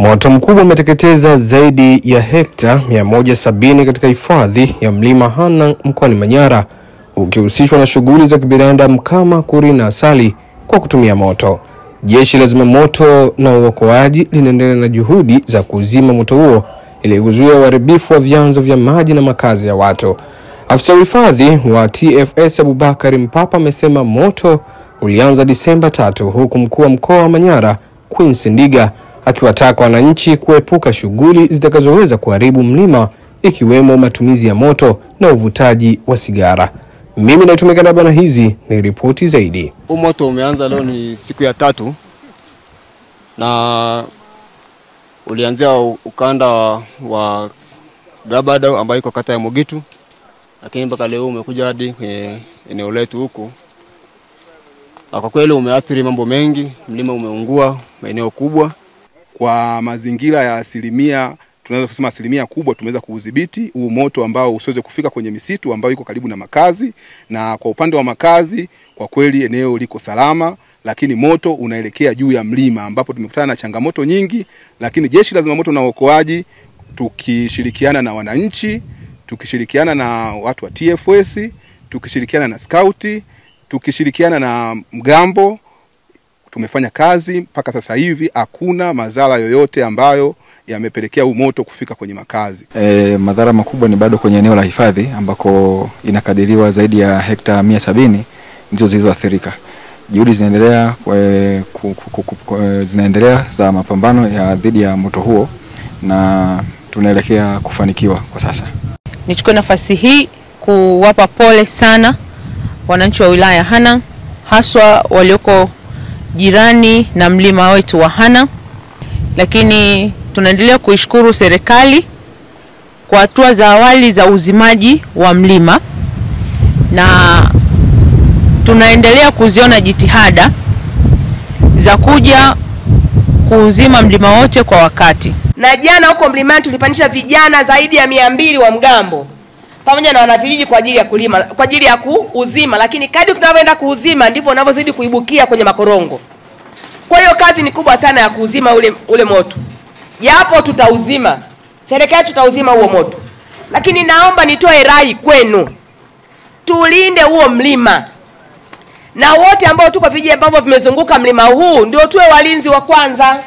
Moto mkubwa umeteketeza zaidi ya hekta 170 katika hifadhi ya Mlima Hanang mkoani Manyara, ukihusishwa na shughuli za kibinadamu kama kurina asali kwa kutumia moto. Jeshi la zimamoto na uokoaji linaendelea na juhudi za kuzima moto huo ili kuzuia uharibifu wa vyanzo vya maji na makazi ya watu. Afisa hifadhi wa TFS Abubakar Mpapa amesema moto ulianza Disemba 3, huku mkuu wa mkoa wa Manyara Quincy Ndiga akiwataka wananchi kuepuka shughuli zitakazoweza kuharibu mlima, ikiwemo matumizi ya moto na uvutaji wa sigara. Mimi natumika na bana, hizi ni ripoti zaidi. Moto umeanza leo, ni siku ya 3 na ulianzia ukanda wa Gabada ambayo iko kata ya Mogitu, lakini mpaka leo umekuja hadi kwenye eneo letu huko. Kwa kweli umeathiri mambo mengi, mlima umeungua maeneo kubwa. Kwa mazingira ya asilimia, tunaweza kusema asilimia kubwa tumeweza kuudhibiti huu moto ambao usiweze kufika kwenye misitu ambayo iko karibu na makazi. Na kwa upande wa makazi, kwa kweli eneo liko salama, lakini moto unaelekea juu ya mlima ambapo tumekutana na changamoto nyingi. Lakini jeshi la zimamoto na uokoaji tukishirikiana na wananchi, tukishirikiana na watu wa TFS, tukishirikiana na scouti, tukishirikiana na mgambo, tumefanya kazi mpaka sasa hivi hakuna madhara yoyote ambayo yamepelekea huu moto kufika kwenye makazi. Madhara makubwa ni bado kwenye eneo la hifadhi ambako inakadiriwa zaidi ya hekta 170 ndizo zilizoathirika. Juhudi zinaendelea za mapambano ya dhidi ya moto huo na tunaelekea kufanikiwa kwa sasa. Nichukue nafasi hii kuwapa pole sana wananchi wa wilaya ya Hanang, haswa walioko jirani na mlima wetu wa Hanang. Lakini tunaendelea kuishukuru serikali kwa hatua za awali za uzimaji wa mlima, na tunaendelea kuziona jitihada za kuja kuuzima mlima wote kwa wakati. Na jana huko mlimani tulipandisha vijana zaidi ya 200 wa mgambo pamoja na wanavijiji kwa ajili ya kulima, kwa ajili ya kuuzima. Lakini kadri tunavyoenda kuuzima ndivyo unavyozidi kuibukia kwenye makorongo. Kwa hiyo kazi ni kubwa sana ya kuuzima ule moto. Japo tutauzima, serikali tutauzima huo moto, lakini naomba nitoe rai kwenu, tulinde huo mlima. Na wote ambao tuko vijiji ambavyo vimezunguka mlima huu ndio tuwe walinzi wa kwanza.